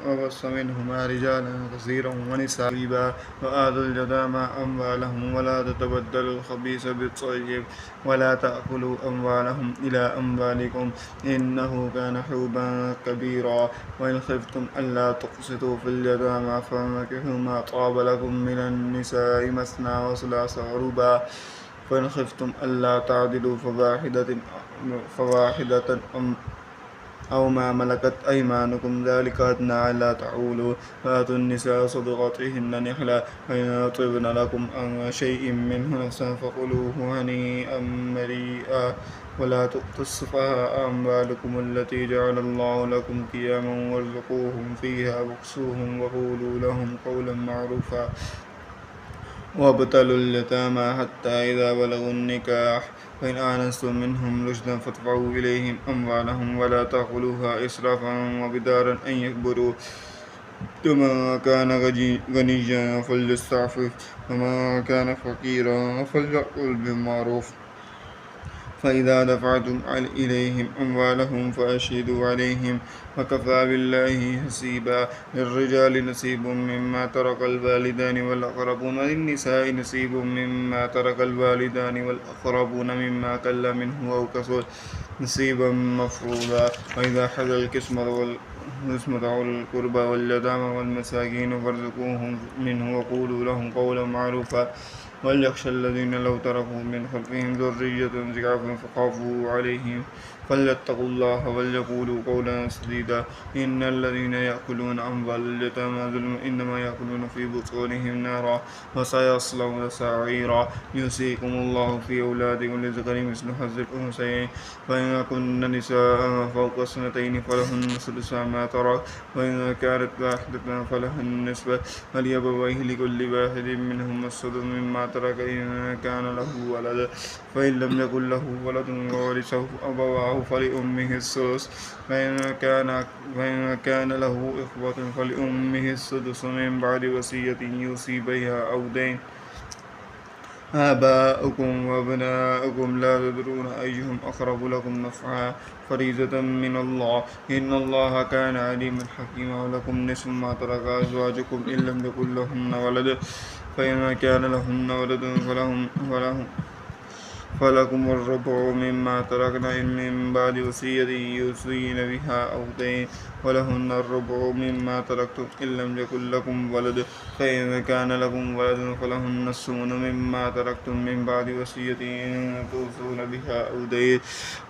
وبث منهما رجالا كثيرا ونساء وآتوا اليتامى أموالهم ولا تتبدلوا الخبيث بالطيب ولا تأكلوا أموالهم إلى أموالكم إنه كان حوبا كبيرا وإن خفتم ألا تقسطوا في اليتامى فانكحوا ما طاب لكم من النساء مثنى وثلاث ورباع فإن خفتم ألا تعدلوا فواحدة أو ما ملكت أيمانكم ذلك أدنى ألا تعولوا وآتوا النساء صدقاتهن نحلا فإن طبن لكم عن شيء منه نفسا فكلوه هنيئا مريئا ولا تؤتوا السفهاء أموالكم التي جعل الله لكم قياما وارزقوهم فيها واكسوهم وقولوا لهم قولا معروفا وابتلوا اليتامى حتى إذا بلغوا النكاح فإن آنستم منهم رشدا فادفعوا إليهم أموالهم ولا تأكلوها إسرافا وبدارا أن يكبروا ومن كان غنيا فليستعفف ومن كان فقيرا فليأكل بالمعروف فإذا دفعتم إليهم أموالهم فأشهدوا عليهم وكفى بالله حسيبا للرجال نصيب مما ترك الوالدان والأقربون وللنساء نصيب مما ترك الوالدان والأقربون مما قل منه أو كثر نصيبا مفروضا وإذا حضر القسمة أولي القربى واليتامى والمساكين فارزقوهم منه وقولوا لهم قولا معروفا وليخشى الذين لو تركوا من خلفهم ذرية ضعافا فخافوا عليهم فليتقوا الله وليقولوا قولا سديدا إن الذين يأكلون أموال اليتامى ظلما إنما يأكلون في بطونهم نارا وسيصلون سعيرا يوصيكم الله في أولادكم للذكر مثل حظ الأنثيين فإن كن نساء فوق اثنتين فلهن ثلث ما ترك وإن كانت واحدة فلها النصف ولأبويه لكل واحد منهما السدس مما ترك إن كان له ولد فإن لم يكن له ولد وورثه أبواه فلأمه السدس فإن كان له إخوة فلأمه السدس من بعد وصية يوصي بها أو دين آباؤكم وأبناؤكم لا تدرون أيهم أقرب لكم نفعا فريضة من الله إن الله كان عليما حكيما ولكم نصف ما ترك أزواجكم إن لم يكن لهن ولد فإن كان لهن ولد فلكم الربع مما تركنا من بعد وصية يوصين بها أو دين ولهن الربع مما تركتم إن لم يكن لكم ولد فإن كان لكم ولد فلهن الثمن مما تركتم من بعد وصية توصون بها أو دين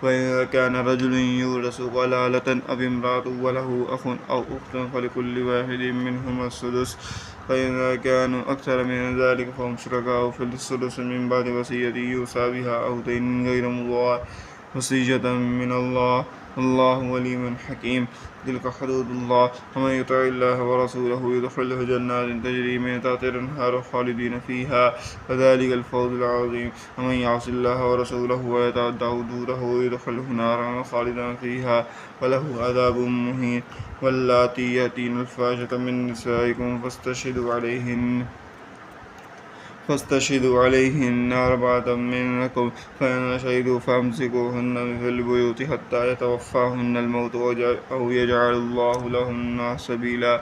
وإن كان رجل يورث كلالة أو امرأة وله أخ أو أخت فلكل واحد منهما السدس فإذا كانوا أكثر من ذلك فهم شركاء في الثلث من بعد وصية يوصى بها أو دين غير مضار وصية من الله والله ولي حكيم تلك حدود الله ومن يطع الله ورسوله يدخله جنات تجري من تحتها الأنهار خالدين فيها فذلك الفوز العظيم ومن يعص الله ورسوله ويتعدى حدوده يدخله نارا خالدا فيها وله عذاب مهين واللاتي يأتين الفاحشة من نسائكم فاستشهدوا عليهن أربعة منكم فإن شهدوا فأمسكوهن في البيوت حتى يتوفاهن الموت أو يجعل الله لهن سبيلا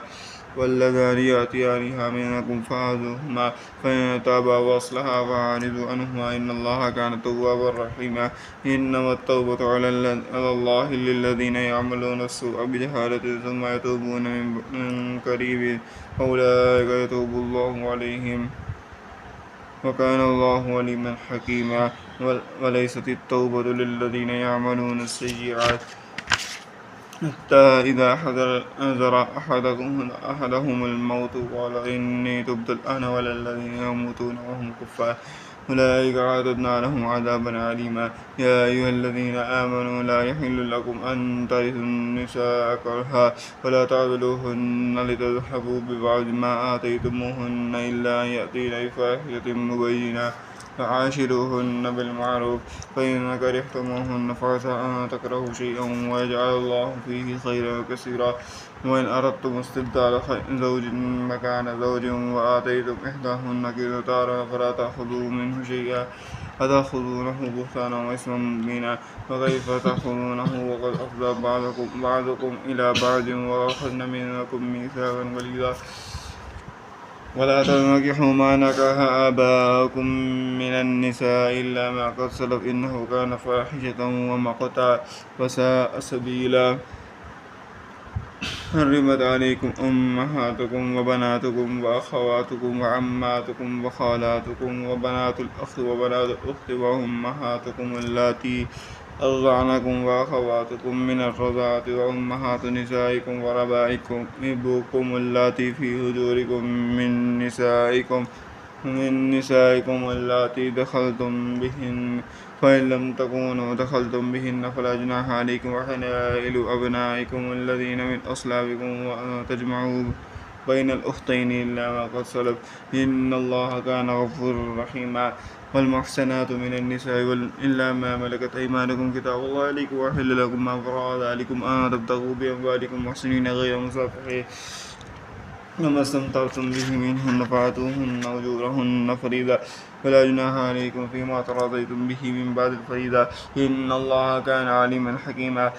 واللذان يأتيانها منكم فآذوهما فإن تابا وأصلحا فأعرضوا عنهما إن الله كان توابا رحيما إنما التوبة على الله للذين يعملون السوء بجهالة ثم يتوبون من قريب أولئك يتوب الله عليهم وكان الله عليما حكيما وليست التوبة للذين يعملون السيئات حتى إذا حضر أحدهم الموت قال إني تبت الآن ولا الذين يموتون وهم كفار أولئك أعتدنا لهم عذابا أليما يا أيها الذين آمنوا لا يحل لكم أن ترثوا النساء كرها ولا تعضلوهن لتذهبوا ببعض ما آتيتموهن إلا أن يأتين بفاحشة مبينة فعاشروهن بالمعروف فإن كرهتموهن فعسى أن تكرهوا شيئا ويجعل الله فيه خيرا كثيرا وإن أردتم استبدال زوج مكان زوج وآتيتم إحداهن قنطارا فلا تأخذوا منه شيئا أتأخذونه بهتانا وإثما مبينا وكيف تأخذونه وقد أفضى بعضكم إلى بعض وأخذن منكم ميثاقا غليظا ولا تنكحوا ما نكح آباؤكم من النساء إلا ما قد سلف إنه كان فاحشة ومقتا وساء سبيلا حرمت عليكم أمهاتكم وبناتكم وأخواتكم وعماتكم وخالاتكم وبنات الأخ وبنات الأخت وأمهاتكم اللاتي أرضعنكم وأخواتكم من الرضاعة وأمهات نسائكم وربائبكم اللاتي في هجوركم من نسائكم اللاتي دخلتم بهن فإن لم تكونوا دخلتم بهن فلا جناح عليكم وحلائل أبنائكم الذين من أصلابكم وأن تجمعوا بين الأختين إلا ما قد سلف إن الله كان غفورا رحيما والمحسنات من النساء إلا ما ملكت أيمانكم كتاب الله عليكم وأحل لكم ما وراء ذلكم أن تبتغوا بأموالكم محسنين غير مسافحين وما استمتعتم به منهن فآتوهن أجورهن فريضة فلا جناح عليكم فيما تراضيتم به من بعد الفريضة إن الله كان عليما حكيما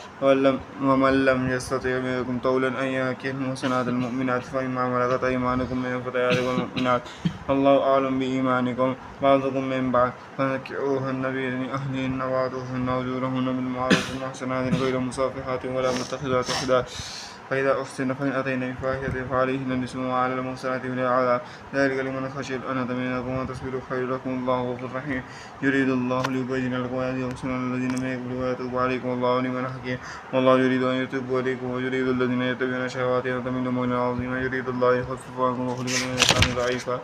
ومن لم يستطع منكم طولا أن ينكح المحصنات المؤمنات فمما ملكت أيمانكم من الفتيات والمؤمنات الله أعلم بإيمانكم بعضكم من بعض فنكحوهن بإذن أهلهن وآتوهن أجورهن بالمعروف المحصنات غير مصافحات ولا متخذات أخدان فإذا أحسن فإن أتينا بفاحشة فعليهن النصف ما على المحصنات من العذاب ذلك لمن خشي الأنة منكم وأن تصبروا خير لكم الله غفور رحيم يريد الله ليبين لكم ويهديكم الذين من يقبلوا ويتوب عليكم والله عليم حكيم والله يريد أن يتوب عليكم ويريد الذين يتبعون الشهوات أن تميلوا ميلا عظيما يريد الله يخفف عنكم وخلق الإنسان ضعيفا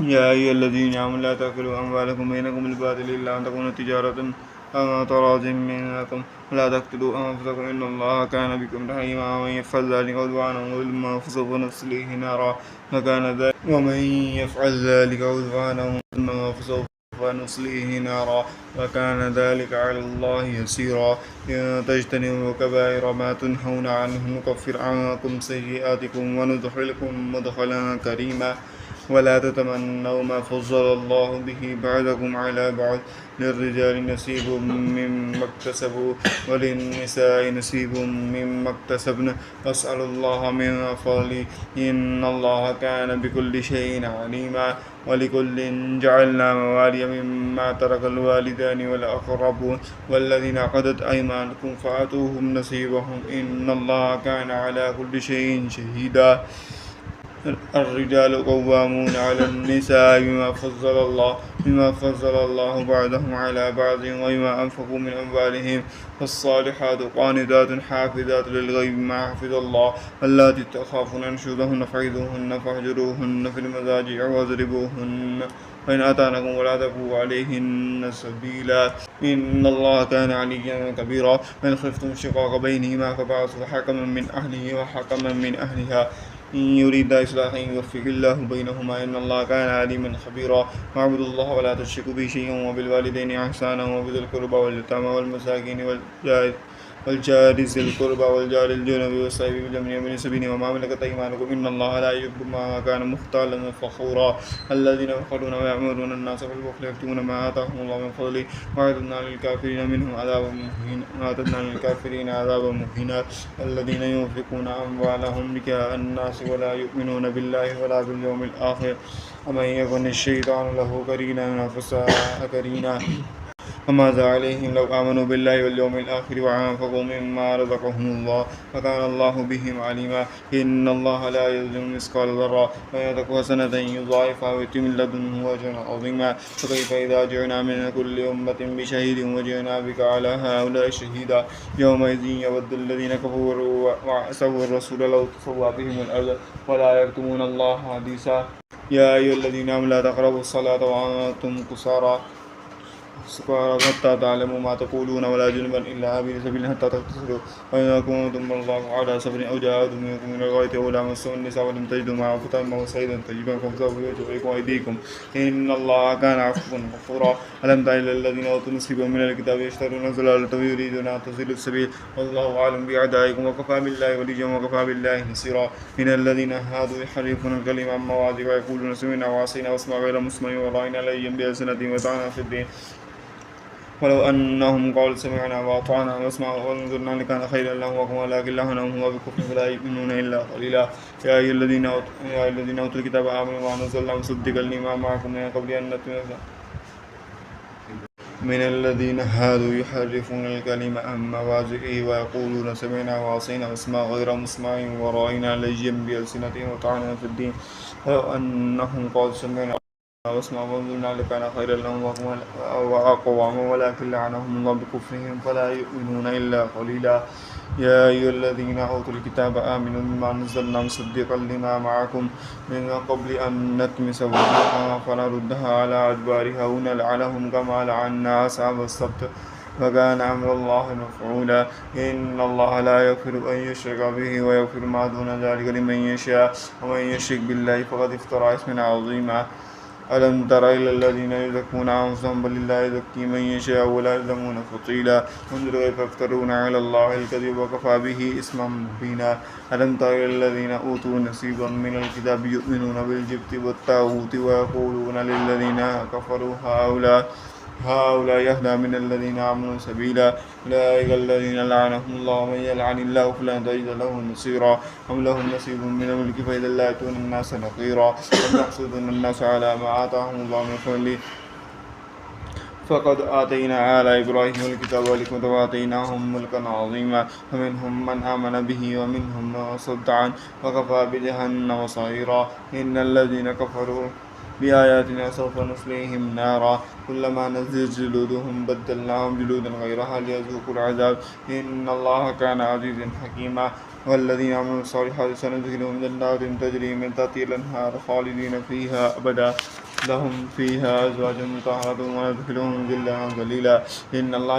يا أيها الذين آمنوا لا تأكلوا أموالكم بينكم بالباطل إلا أن تكون تجارة عن تراض منكم ولا تقتلوا أنفسكم إن الله كان بكم رحيما ومن يفعل ذلك عدوانا وظلما فسوف نصليه نارا وكان ذلك على الله يسيرا إن تجتنبوا كبائر ما تنهون عنه نكفر عنكم سيئاتكم وندخلكم مدخلا كريما ولا تتمنوا ما فضل الله به بعضكم على بعض للرجال نصيب مما اكتسبوا وللنساء نصيب مما اكتسبن واسألوا الله من فضله إن الله كان بكل شيء عليما ولكل جعلنا موالي مما ترك الوالدان والأقربون والذين عقدت أيمانكم فآتوهم نصيبهم إن الله كان على كل شيء شهيدا الرجال قوامون على النساء بما فضل الله بعضهم على بعض وبما أنفقوا من أموالهم فالصالحات قانتات حافظات للغيب ما حفظ الله اللاتي تخافون نشوزهن فعظوهن فاهجروهن في المضاجع واضربوهن فإن أطعنكم ولا تبغوا عليهن سبيلا إن الله كان عليا كبيرا فإن خفتم شقاق بينهما فبعثوا حكما من أهله وحكما من أهلها إن يريد إصلاحا يوفق الله بينهما إن الله كان عليما خبيرا واعبدوا الله ولا تشركوا به شيئا وبالوالدين إحسانا وبذي القربى واليتامى والمساكين والجار ذي القربى والجار الجنب والصاحب بالجنب من سبيل وما ملكت أيمانكم إن الله لا يحب ما كان مختالا فخورا الذين يبخلون ويأمرون الناس بالبخل يكتمون ما آتاهم الله من فضله وأعتدنا للكافرين عذابا مهينا الذين ينفقون أموالهم رئاء الناس ولا يؤمنون بالله ولا باليوم الآخر ومن يكن الشيطان له قرينا فساء قرينا وماذا عليهم لو آمنوا بالله واليوم الآخر وأنفقوا مما رزقهم الله وكان الله بهم عليما إن الله لا يظلم مثقال ذرة وإن تك حسنة يضاعفها ويؤتي من لدنه أجرا عظيما فكيف إذا جئنا من كل أمة بشهيد وجئنا بك على هؤلاء شهيدا يومئذ يود الذين كفروا وعصوا الرسول لو تسوى بهم الأرض ولا يكتمون الله حديثا يا أيها الذين آمنوا لا تقربوا الصلاة وأنتم كسالى سكارى حتى تعلموا ما تقولون ولا جنبا إلا عابر سبيل حتى تغتسلوا وإذا كنتم مرضى على سفر أو جاء أحد منكم من الغائط أو لامستم النساء ولم تجدوا معه فتيمموا صعيدا طيبا فامسحوا بوجوهكم وأيديكم إن الله كان عفوا غفورا ألم تر إلى الذين أوتوا نصيبا من الكتاب يشترون الضلالة ويريدون أن تضلوا السبيل والله أعلم بأعدائكم وكفى بالله وليا وكفى بالله نصيرا من الذين هادوا يحرفون الكلم عن مواضعه ويقولون سمعنا وعصينا واسمع غير مسمع وراءنا ليا بألسنتهم وطعنا في الدين ولو أنهم قالوا سمعنا وأطعنا واسمعوا وانظرنا لكان خيرا لهم ولكن لعنهم هو بكفرهم فلا يؤمنون إلا قليلا يا أيها الذين أوتوا الكتاب آمنوا ما نزلنا مصدقا لما معكم من قبل أن نتنزل من الذين هادوا يحرفون الكلم عن مواضعه ويقولون سمعنا وعصينا واسمع غير مسمع ورأينا لجيا بألسنتهم وطعنا في الدين ولو أنهم قالوا سمعنا واسمع وانظرنا لكان خيرا لهم وأقوم ولكن لعنهم الله بكفرهم فلا يؤمنون إلا قليلا يا أيها الذين أوتوا الكتاب آمنوا بما نزلنا مصدقا لما معكم من قبل أن نطمس وجوها فنردها على أدبارها ونلعنهم كما لعنا أصحاب السبت وكان أمر الله مفعولا إن الله لا يغفر أن يشرك به ويغفر ما دون ذلك لمن يشاء ومن يشرك بالله فقد افترى إثما عظيما ألم تر إلى الذين يزكون أنفسهم بل الله يزكي من يشاء ولا يظلمون فتيلا انظر كيف يفترون على الله الكذب وكفى به إثما مبينا ألم تر إلى الذين أوتوا نصيبا من الكتاب يؤمنون بالجبت والطاغوت ويقولون للذين كفروا هؤلاء يهدى من الذين آمنوا سبيلا أولئك الذين لعنهم الله ومن يلعن الله فلن تجد له نصيرا أم لهم نصيب من الملك فإذا لا يأتون الناس نقيرا أم يحسدون الناس على ما آتاهم الله من فضله فقد آتينا آل إبراهيم الكتاب والحكمة وآتيناهم ملكا عظيما فمنهم من آمن به ومنهم من صد عنه وكفى بجهنم صعيرا إن الذين كفروا بآياتنا سوف نصليهم نارا كلما نزلت جلودهم بدلناهم جلودا غيرها ليذوقوا العذاب إن الله كان عزيزا حكيما والذين عملوا الصالحات سندخلهم جنات تجري من تحتها الأنهار خالدين فيها أبدا لهم فيها أزواج مطهرة وندخلهم ظلا ظليلا إن الله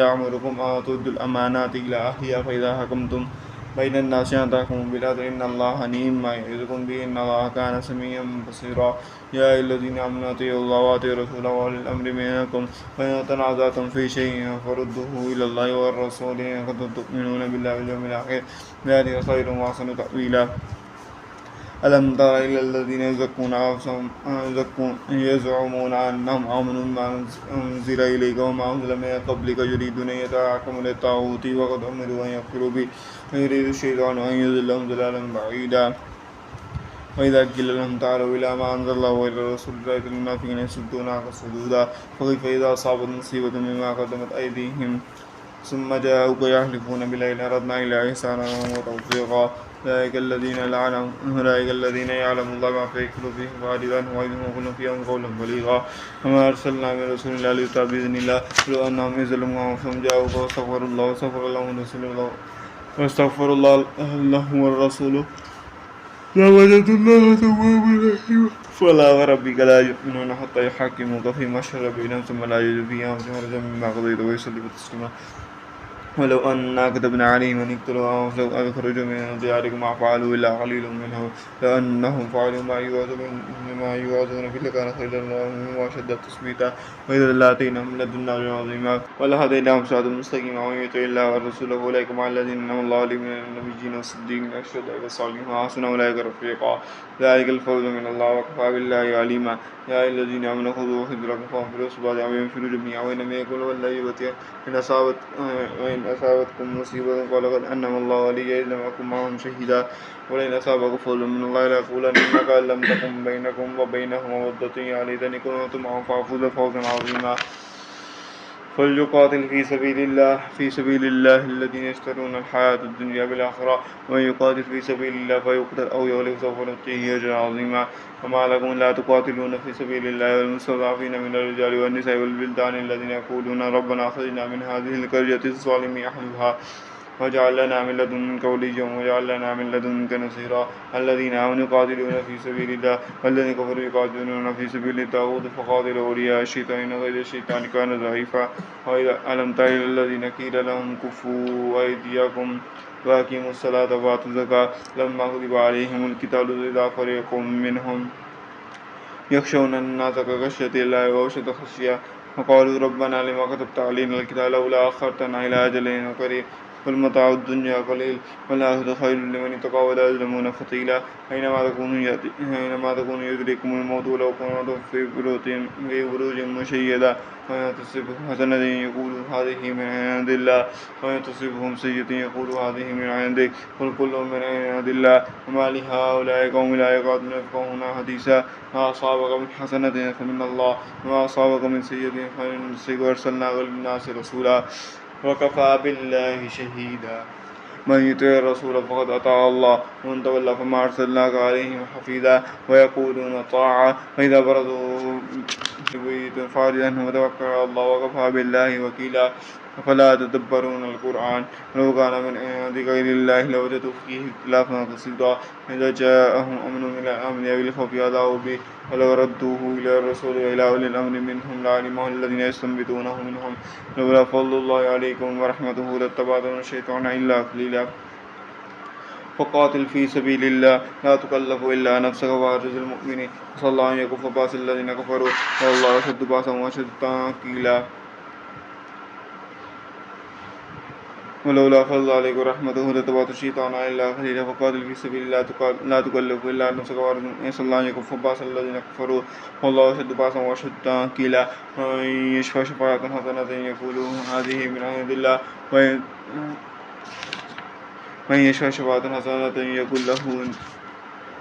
يأمركم أن تؤدوا الأمانات إلى أهلها فإذا حكمتم بين الناس أن تحكموا بالعدل إن الله نعم ما يعظكم به إن الله كان سميعا بصيرا يا أيها الذين آمنوا أطيعوا الله وأطيعوا الرسول وأولي الأمر منكم فإن تنازعتم في شيء فردوه إلى الله والرسول إن كنتم تؤمنون بالله واليوم الآخر ذلك خير وأحسن تأويلا ألم تر إلى الذين يزكون أنفسهم يزعمون أنهم آمنوا بما أنزل إليك وما أنزل من قبلك يريدون أن يتحاكموا إلى الطاغوت وقد أمروا أن يكفروا به ويريد الشيطان أن يضلهم ضلالا بعيدا وإذا قيل لهم تعالوا إلى ما أنزل الله وإلى الرسول رأيت المنافقين يصدون عنك صدودا فكيف إذا أصابت مصيبة مما قدمت أيديهم ثم جاءوك يحلفون بالله إن أردنا إلا إحسانا وتوفيقا أولئك الذين يعلم الله ما في قلوبهم فأعرض عنهم وقل فيهم قولا بليغا وما أرسلنا من رسول إلا ليطاع بإذن الله لو أنهم يظلمون أنفسهم جاءوك واستغفروا الله واستغفر الله لهم والرسول لوجدوا الله توابا رحيما فلا وربك لا يؤمنون حتى يحكموك فيما شجر بينهم ثم لا يجدوا في أنفسهم حرجا مما قضيت ويسلموا تسليما ولو أنا كتبنا عليهم أن يقتلوا أنفسهم أو يخرجوا من دياركم ما فعلوا إلا قليل منهم لأنهم فعلوا ما يوعظون به لكان خيرا لهم وأشد تثبيتا وإذا لآتيناهم من لدنا أجرا عظيما ولهديناهم صراطا مستقيما ومن يطع الله والرسول فأولئك مع الذين أنعم الله عليهم من النبيين والصديقين والشهداء والصالحين وحسن أولئك رفيقا ذلك الفوز من الله وكفى بالله عليما يا أيها الذين آمنوا خذوا حذركم فانفروا ثبات أو ينفروا جميعا وإنما يقول والذي يبتغي إن أصابتكم مصيبة قال قد أنعم الله علي إذ لم أكن معهم شهيدا ولئن أصابكم فضل من الله ليقولن إنك لم تكن بينكم وبينهم مودة يا ليتني كنت معهم فأفوز فوزا عظيما فليقاتل في سبيل الله الذين يشترون الحياة الدنيا بالآخرة ومن يقاتل في سبيل الله فيقتل أو يغلب سوف نؤتيه أجرا عظيما وما لكم لا تقاتلون في سبيل الله والمستضعفين من الرجال والنساء والبلدان الذين يقولون ربنا أخرجنا من هذه القرية الظالم أهلها واجعل لنا من لدنك وليا واجعل لنا من لدنك نصيرا الذين آمنوا يقاتلون في سبيل الله والذين كفروا يقاتلون في سبيل الطاغوت فقاتلوا أولياء الشيطان غير الشيطان كان ضعيفا ألم تر إلى الذين قيل لهم كفوا أيديكم وأقيموا الصلاة وآتوا الزكاة لما كتب عليهم القتال إذا فريق منهم يخشون الناس كخشية الله وأشد خشية وقالوا ربنا لما كتبت علينا القتال لولا أخرتنا إلى أجل قريب قل متاع الدنيا قليل والآخرة خير لمن اتقى ولا يظلمون فتيلا أينما تكونوا يدرككم الموت ولو كنتم في بروج مشيدة وإن تصبهم حسنة يقولوا هذه من عند الله وإن تصبهم سيئة يقولوا هذه من عندك قل كل من عند الله وما لهؤلاء قوم لا يكادون يفقهون حديثا ما أصابك من حسنة فمن الله وما أصابك من سيئة فمن نفسك وأرسلناك للناس رسولا وكفى بالله شهيدا من يطع الرسول فقد أطاع الله ومن تولى فما أرسلناك عليهم حفيظا ويقولون طاعة فإذا برزوا بيت فاعرض عنهم وتوكل على الله وكفى بالله وكيلا أفلا تدبرون القرآن ولو كان من عند غير الله لوجدوا فيه اختلافا كثيرا إذا جاءهم أمر من الأمن أو الخوف أذاعوا به ولو ردوه إلى الرسول وإلى أولي الأمر منهم لعلمه الذين يستنبطونه منهم لولا فضل الله عليكم ورحمته لاتبعتم الشيطان إلا قليلا فقاتل في سبيل الله لا تكلف إلا نفسك وأعجز المؤمنين صلى الله أن يكف باس الذين كفروا والله أشد باسا وأشد تنكيلا ولولا فضل الله عليكم ورحمته لاتبعتم الشيطان إلا قليلا فقاتل في سبيل الله لا تكلف إلا نفسك وأعجز المؤمنين صلى الله أن يكف باس الذين كفروا والله أشد باسا وأشد تنكيلا ومن يشفع شفاعة حسنة يقول هذه من عند الله من يشفع شفاعة حسنة يكون له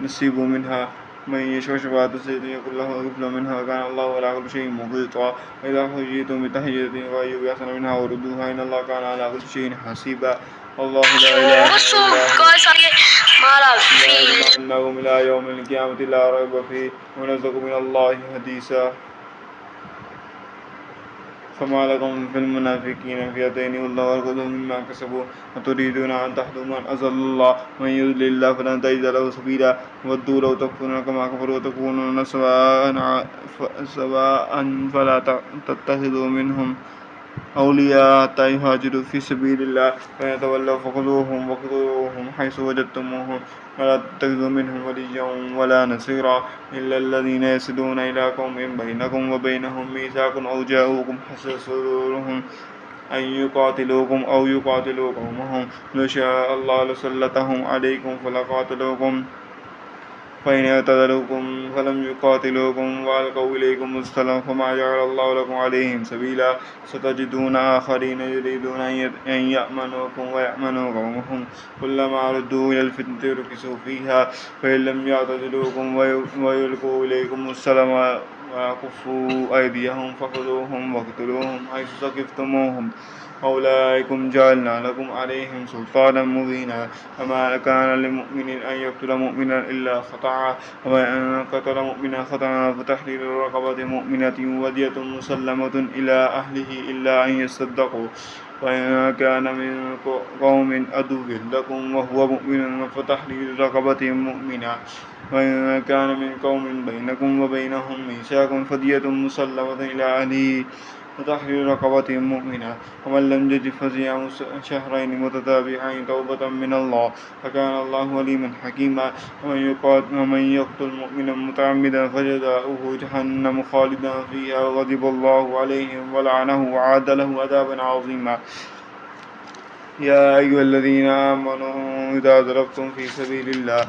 نصيب منها من يشفع شفاعة سيئة يكون له كفل منها وكان الله على كل شيء محيطا وإذا حييتم بتحية فأيوا بأحسن منها وردوها إن الله كان على كل شيء حسيبا الله لا إله إلا هو إلى يوم القيامة لا ريب فيه ونزق من الله حديثا فما لكم في المنافقين فئتين والله أركضهم مما كسبوا وتريدون أن تحدوا من أضل الله ومن يضلل الله فلن تجد له سبيلا ودوا لو تكفرون كما كفروا وتكونون سواء فلا تتخذوا منهم أولياء حتى يهاجروا في سبيل الله فإن تولوا فخذوهم واقتلوهم حيث وجدتموهم ولا تتخذوا منهم وليا ولا نصيرا إلا الذين يصلون إلى قوم بينكم وبينهم ميثاق أو جاءوكم حسب صدورهم أن يقاتلوكم أو يقاتلوا قومهم لو شاء الله لسلطهم عليكم فلقاتلوكم فإن اعتزلوكم فلم يقاتلوكم وألقوا إليكم السلام فما جعل الله لكم عليهم سبيلا ستجدون آخرين يريدون أن يأمنوكم ويأمنوا قومهم كلما ردوا إلى الفتنة ركسوا فيها فإن لم يعتزلوكم ويلقوا إليكم السلام ويكفوا أيديهم فخذوهم واقتلوهم حيث ثقفتموهم أولئكم جعلنا لكم عليهم سلطانا مبينا وما كان لمؤمن أن يقتل مؤمنا إلا خطأ ومن قتل مؤمنا خطأ فتحرير رقبة مؤمنة ودية مسلمة إلى أهله إلا أن يصدقوا وإن كان من قوم عدو لكم وهو مؤمن فتحرير رقبة مؤمنة وإن كان من قوم بينكم وبينهم ميثاق فدية مسلمة إلى أهله وتحرير رقبة مؤمنة ومن لم يجد فصيام شهرين متتابعين توبة من الله فكان الله عليما حكيما ومن يقتل مؤمنا متعمدا فجزاؤه جهنم خالدا فيها وغضب الله عليه ولعنه وأعد له عذابا عظيما يا أيها الذين آمنوا إذا ضربتم في سبيل الله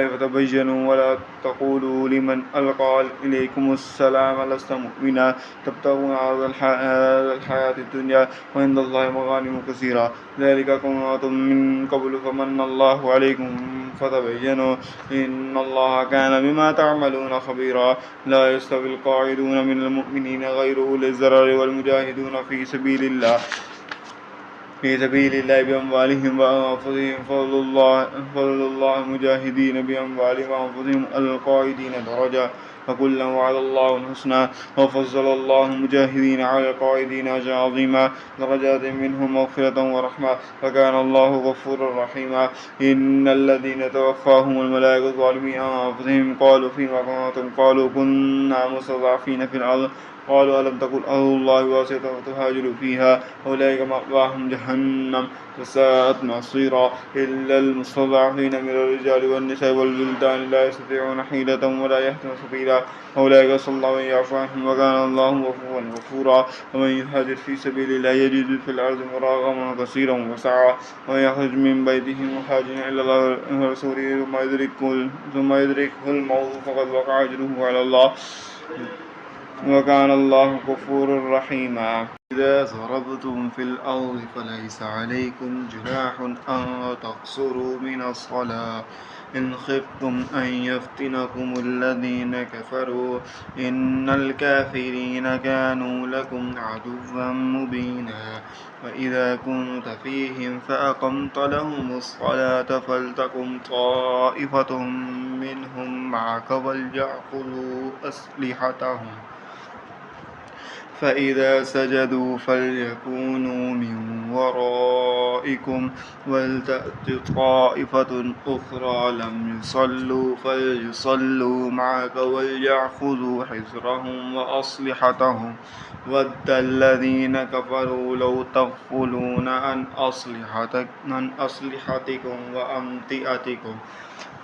فتبينوا ولا تقولوا لمن ألقى إليكم السلام لست مؤمنا تبتغون عرض الحياة الدنيا وعند الله مغانم كثيرة ذلك كنتم من قبل فمن الله عليكم فتبينوا إن الله كان بما تعملون خبيرا لا يستوي القاعدون من المؤمنين غير أولي الضرر والمجاهدون في سبيل الله بأموالهم وأنفسهم فضل الله المجاهدين بأموالهم وأنفسهم القائدين درجة فكلا وعد الله الحسنى وفضل الله المجاهدين على القاعدين أجرا عظيما درجات منه مغفرة ورحمة وكان الله غفورا رحيما. إن الذين توفاهم الملائكة ظالمي أنفسهم قالوا فيما كنتم قالوا كنا مستضعفين في الأرض قالوا ألم تكن أرض الله واسعة فتهاجروا فيها أولئك مأواهم جهنم وساءت مصيرا إلا المستضعفين من الرجال والنساء والولدان لا يستطيعون حيلة ولا يهتدون سبيلا أولئك صلى الله عليه يعفو عنهم وكان الله غفورا. ومن يهاجر في سبيل الله يجد في الأرض مراغما كثيرا وسعا ومن يخرج من بيته مهاجرا إلى الله ورسوله ثم يدركه الموت فقد وقع أجره على الله وكان الله غفورا رحيما. إذا ضربتم في الأرض فليس عليكم جناح أن تقصروا من الصلاة إن خفتم أن يفتنكم الذين كفروا إن الكافرين كانوا لكم عدوا مبينا. وإذا كنت فيهم فأقمت لهم الصلاة فلتقم طائفة منهم معك وليأخذوا أسلحتهم فإذا سجدوا فليكونوا من ورائكم ولتأت طائفة أخرى لم يصلوا فليصلوا معك وليأخذوا حذرهم وأسلحتهم ود الذين كفروا لو تغفلون عن أسلحتكم وأمتعتكم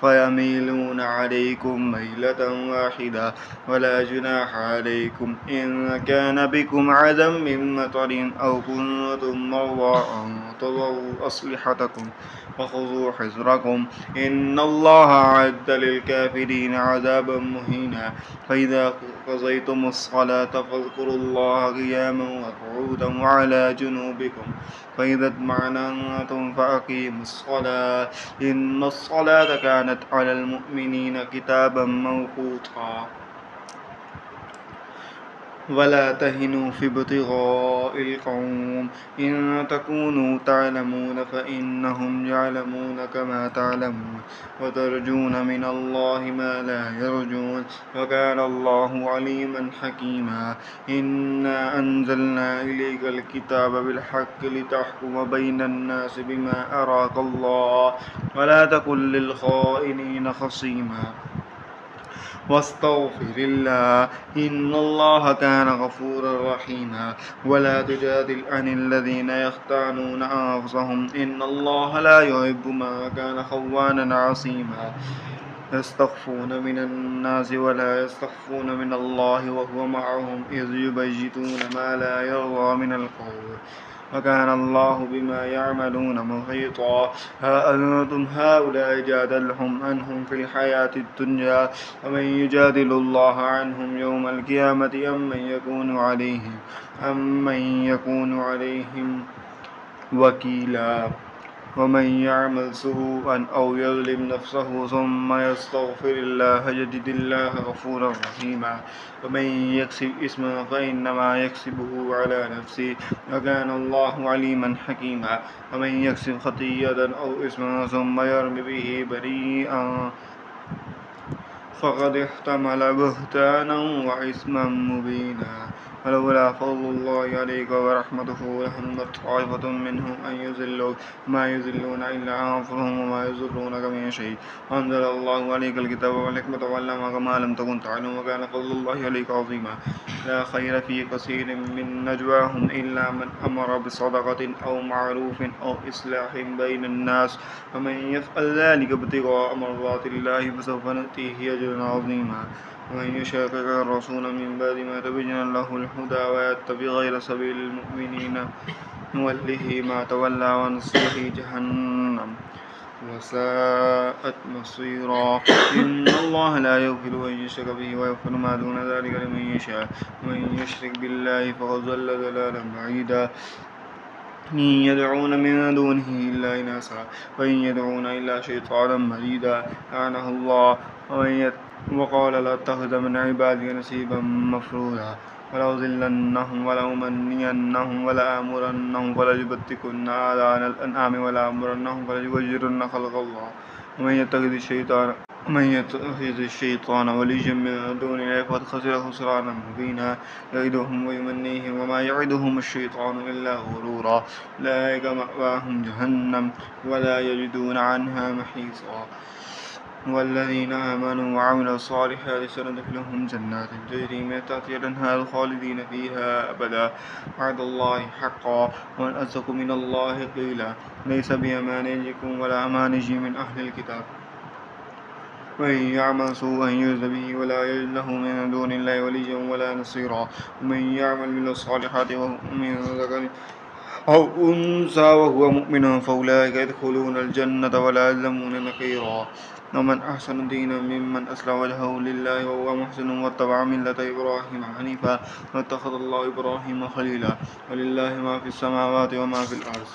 فيميلون عليكم ميلة واحدة ولا جناح عليكم إن كان بكم عذى من مطر أو كنتم مرضى أن تضعوا أسلحتكم وخذوا حذركم إن الله أعد للكافرين عذابا مهينا. فإذا قضيتم الصلاة فاذكروا الله قياما وقعودا وعلى جنوبكم فإذا اطمأننتم فأقيموا الصلاة إن الصلاة كانت على المؤمنين كتابا موقوتا. ولا تهنوا في ابتغاء القوم إن تكونوا تعلمون فإنهم يعلمون كما تعلمون وترجون من الله ما لا يرجون وكان الله عليما حكيما. إنا أنزلنا إليك الكتاب بالحق لتحكم بين الناس بما أراك الله ولا تكن للخائنين خصيما واستغفر الله إن الله كان غفورا رحيما. ولا تجادل عن الذين يختانون أنفسهم إن الله لا يحب من كان خوانا عصيما. يستخفون من الناس ولا يستخفون من الله وهو معهم إذ يبيتون ما لا يرضى من القول وكان الله بما يعملون محيطا. ها أنتم هؤلاء جادلهم عنهم في الحياة الدنيا ومن يجادل الله عنهم يوم القيامة أمن يكون عليهم وكيلا. ومن يعمل سوءا أو يظلم نفسه ثم يستغفر الله يجد الله غفورا رحيما. ومن يكسب إثما فإنما يكسبه على نفسه وكان الله عليما حكيما. ومن يكسب خطيئة أو إثما ثم يرم به بريئا فقد احتمل بهتانا وإثما مبينا. ولولا فضل الله عليك ورحمته لهمت طائفة منهم أن يضلوك ما يضلون إلا أنفسهم وما يضرونك من شيء وأنزل الله عليك الكتاب والحكمة وعلمك ما لم تكن تعلم وكان فضل الله عليك عظيما. لا خير في كثير من نجواهم إلا من أمر بصدقة أو معروف أو إصلاح بين الناس ومن يفعل ذلك ابتغاء مرضات الله فسوف نؤتيه أجرا عظيما. ومن يشاقق الرسول من بعد ما تبين له الهدى ويتبع غير سبيل المؤمنين نوله ما تولى ونصله جهنم وساءت مصيرا. إن الله لا يغفر أن يشرك به ويغفر ما دون ذلك لمن يشاء ومن يشرك بالله فقد ضل ضلالا بعيدا. إن يدعون من دونه إلا إناثا وإن يدعون إلا شيطانا مريدا لعنه الله وقال لأتخذ من عبادي نصيبا مفروضا ولأضلنهم ولأمنينهم ولآمرنهم فليبتكن آذان الأنعام ولآمرنهم فليغيرن خلق الله ومن يتخذ الشيطان ومن يتخذ الشيطان وليا من دون الله فقد خسر خسرانا مبينا يعدهم ويمنيهم وما يعدهم الشيطان إلا غرورا أولئك مأواهم جهنم ولا يجدون عنها محيصا والذين آمنوا وعملوا الصالحات سندخلهم جنات تجري من تحتها الأنهار خالدين فيها أبدا وعد الله حقا ومن أصدق من الله قيلا ليس بأمانيكم ولا أماني من أهل الكتاب ومن يعمل سوءا يجز به ولا يجد له من دون الله وليا ولا نصيرا ومن يعمل من الصالحات وهو من ذكر أو أنثى وهو مؤمن فأولئك يدخلون الجنة ولا يظلمون نقيرا ومن أحسن دينا ممن أسلم وجهه لله وهو محسن واتبع ملة إبراهيم حنيفا واتخذ الله إبراهيم خليلا ولله ما في السماوات وما في الأرض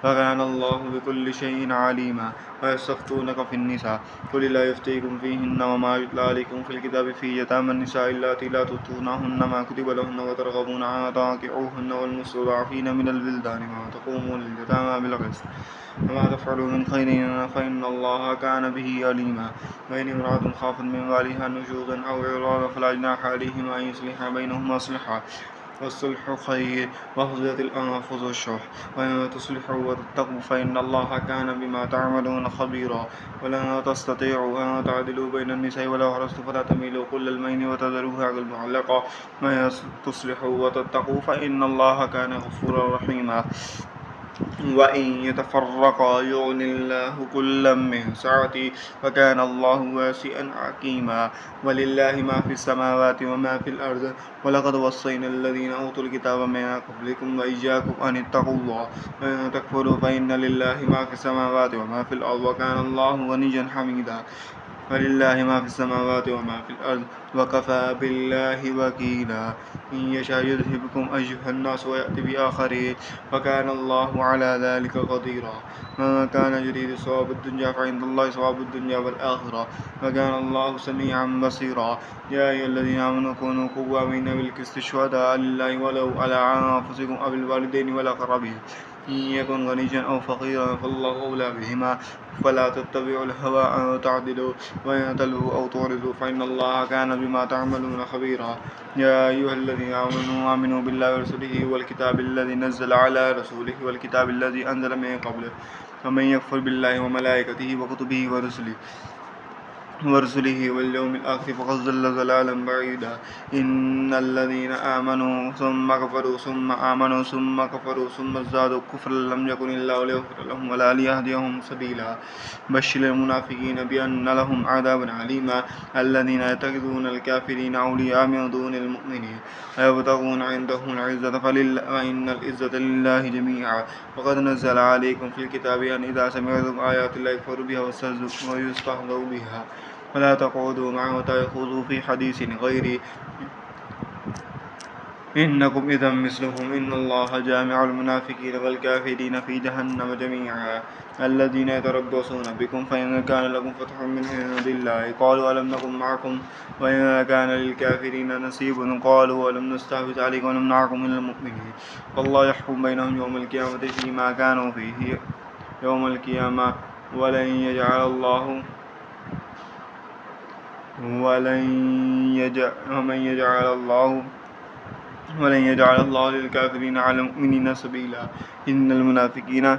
وكان الله بكل شيء عليما ويستفتونك في النساء قل لا يفتيكم فيهن وما يتلى عليكم في الكتاب في يتامى النساء اللاتي لا تؤتونهن ما كتب لهن وترغبون أن تنكحوهن والمستضعفين من البلدان ما تقوموا لليتامى بالقسط وما تفعلوا من خير فإن الله كان به عليما وإن امرأة خافت من بالها نشوزا أو إعراضا فلا جناح عليهما أن يصلحا بينهما صلحا والصلح خير وأحضرت الأنفس الشح وإن تصلحوا وتتقوا فإن الله كان بما تعملون خبيرا ولن تستطيعوا أن تعدلوا بين النساء ولو حرصتم فلا تميلوا كل الميل وتذروها كالمعلقة وإن تصلحوا وتتقوا فإن الله كان غفورا رحيما وإن يتفرقا يغن الله كلا من سعته وكان الله واسعا حكيما ولله ما في السماوات وما في الأرض ولقد وصينا الذين أوتوا الكتاب من قبلكم وإياكم أن اتقوا الله وإن تكفروا فإن لله ما في السماوات وما في الأرض وكان الله غنيا حميدا ولله ما في السماوات وما في الأرض وكفى بالله وكيلا إن يشاء يذهبكم أيها الناس ويأتي بآخرين وكان الله على ذلك قديرا من كان يريد ثواب الدنيا فعند الله ثواب الدنيا والآخرة وكان الله سميعا بصيرا يا أيها الذين آمنوا كونوا قوامين بالقسط شهداء لله ولو على أنفسكم أو الوالدين والأقربين إن يكن غنيا أو فقيرا فالله أولى بهما فلا تتبعوا الهوى أن تعدلوا وإن تلووا أو تعرضوا فإن الله كان بما تعملون خبيرا يا أيها الذين آمنوا بالله ورسوله والكتاب الذي نزل على رسوله والكتاب الذي أنزل من قبله ومن يكفر بالله وملائكته وكتبه ورسله واليوم الآخر فقد ضل ضلالا بعيدا إن الذين آمنوا ثم كفروا ثم آمنوا ثم كفروا ثم ازدادوا كفرا لم يكن الله ليغفر لهم ولا ليهديهم سبيلا بشر المنافقين بأن لهم عذابا عليما الذين يتخذون الكافرين أولياء من دون المؤمنين ويبتغون عندهم العزة فإن العزة لله جميعا وقد نزل عليكم في الكتاب أن إذا سمعتم آيات الله يكفر بها ويستهزأ بها ولا تقعدوا معه حتى يخوضوا في حديث غيره إنكم إذا مثلهم إن الله جامع المنافقين والكافرين في جهنم جميعا الذين يتربصون بكم فإن كان لكم فتح من عند الله قالوا ألم نكن معكم وإن كان للكافرين نصيب قالوا ألم نستحوذ عليكم ونمنعكم من المؤمنين والله يحكم بينهم يوم القيامة فيما كانوا فيه يوم القيامة ولن يجعل الله للكافرين على المؤمنين سبيلا إن المنافقين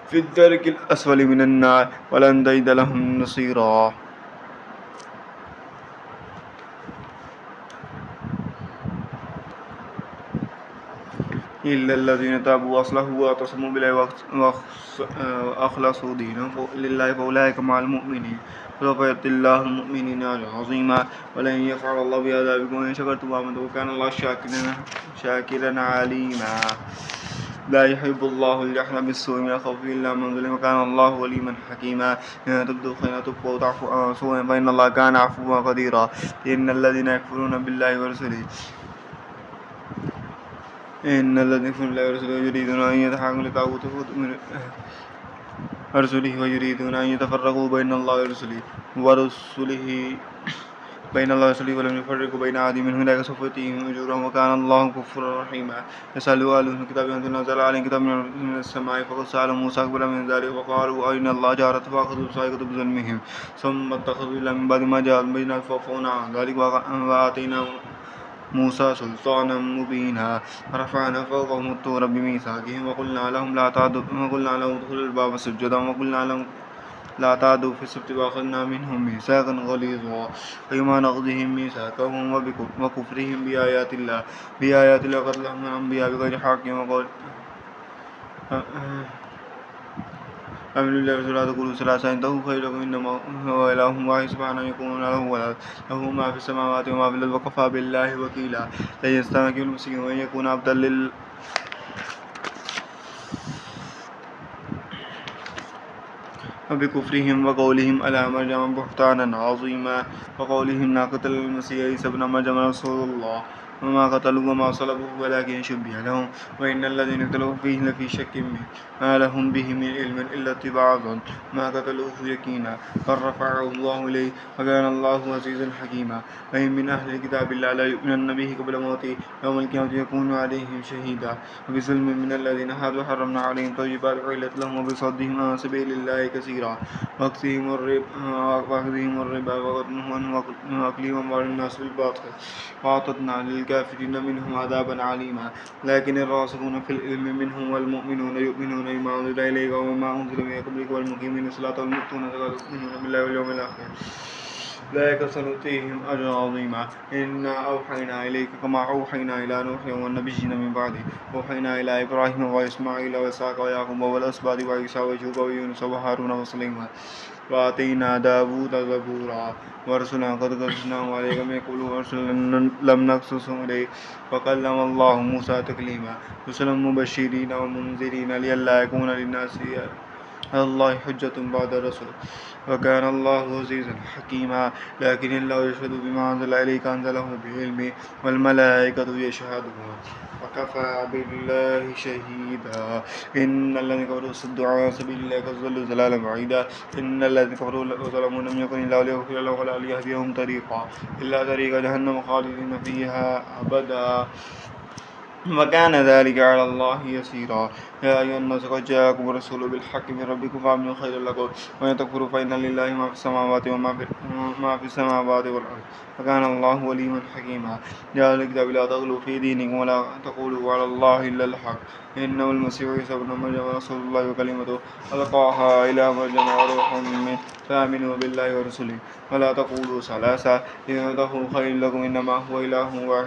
في الدرك الأسفل من النار ولن تجد لهم نصيرا إلا الذين تابوا وأصلحوا واعتصموا بالله وأخلصوا دينهم لله فأولئك مع المؤمنين سوف يؤتي الله المؤمنين أجرا عظيما ولن يفعل الله بعذابكم إن شكرتم وآمنتم وكان الله شاكرا عليما لا يحب الله الجهر بالسوء من الخوف إلا من ظلم وكان الله عليما حكيما إن تبدوا خيرا تخفوا وتعفوا عن سوء فإن الله كان عفوا قديرا إن الذين يكفرون بالله ورسله يريدون أن يتحاكموا لطاغوت رسله ويريدون أن يتفرقوا بين الله ورسله بين الله ورسوله ولم يفرقوا بين أحد منهم أولئك سوف يؤتيهم أجورهم وكان الله غفورا رحيما يسألوا أهل الكتاب أن تنزل عليهم كتاب من السماء فقد سألوا موسى أكبر من ذلك وقالوا أرنا الله جهرة فأخذوا الصاعقة بظلمهم ثم اتخذوا إلا من بعد ما جاءهم البينات فعفونا عن ذلك وآتينا موسى سلطانا مبينا رفعنا فوقهم الطور بميثاقهم وقلنا لهم ادخلوا الباب سجدا وقلنا لهم لا تعدوا في السبت وأخذنا منهم ميثاقا غليظا فبما نقضهم ميثاقهم وكفرهم بآيات الله قتلهم الأنبياء بغير حق وقول آمنوا بالله ورسوله لا تقولوا ثلاثة انتهوا خير لكم إنما هو إله واحد سبحانه يكون له ولد له ما في السماوات وما في الأرض وكفى بالله وكيلا لن يستنكف المسلمين وأن يكون عبدا وبكفرهم وقولهم على مريم بهتانا عظيما وقولهم ناقة المسيح عيسى ابن مريم رسول الله وما قتلوا وما صلبوه ولكن شبه لهم وإن الذين اختلفوا فيه لفي شك منه ما لهم به من علم إلا اتباع الظن ما قتلوه يقينا بل رفعه الله إليه وكان الله عزيزا حكيما وإن من أهل الكتاب إلا لا يؤمنن به قبل موته يوم القيامة يكون عليهم شهيدا وبظلم من الذين هادوا حرمنا عليهم طيبات أحلت لهم وبصدهم عن سبيل الله كثيرا وأخذهم الربا وقتلهم وأكلهم أموال الناس بالباطل وأعتدنا للكافرين منهم عذابا عليما لكن الراسخون في العلم منهم والمؤمنون يؤمنون بما أنزل إليك وما أنزل من قبلك والمقيمين الصلاة والمؤتون الزكاة ويؤمنون بالله واليوم الآخر أولئك سنؤتيهم أجرا عظيما إنا أوحينا إليك كما أوحينا إلى نوح والنبيين من بعده أوحينا إلى إبراهيم وإسماعيل وإسحاق ويعقوب والأسباط وعيسى وأيوب ويونس وهارون وسليمان وآتينا داود زبورا ورسلا قد قصصناهم عليك من قبل ورسلا لم نقصصهم إليك وكلم الله موسى تكليما رسلا مبشرين ومنذرين لئلا يكون للناس على الله حجة بعد الرسل وكان الله عزيزا حكيما لكن الله يشهد بما أنزل إليك أنزله بعلمه والملائكة يشهدون وكفى بالله شهيدا إن الذين كفروا صدوا عن سبيل الله قد ضلوا ضلالا بعيدا إن الذين كفروا وظلموا لم يكن الله ليغفر لهم ولا ليهديهم طريقا إلا طريق جهنم خالدين فيها أبدا وكان ذلك على الله يسيرا يا أيها الناس قد جاءكم الرسول بالحق من ربكم فآمنوا خيرا لكم وإن تكفروا فإن لله ما في السماوات وما في السماوات والأرض وكان الله وليا حكيما يا أهل الكتاب لا تغلوا في دينكم ولا تقولوا على الله إلا الحق إنه المسيح عيسى ابن مريم رسول الله وكلمته ألقاها إلى مريم وروح منه فآمنوا بالله ورسله ولا تقولوا ثلاثة إنه خير لكم إنما هو إله واحد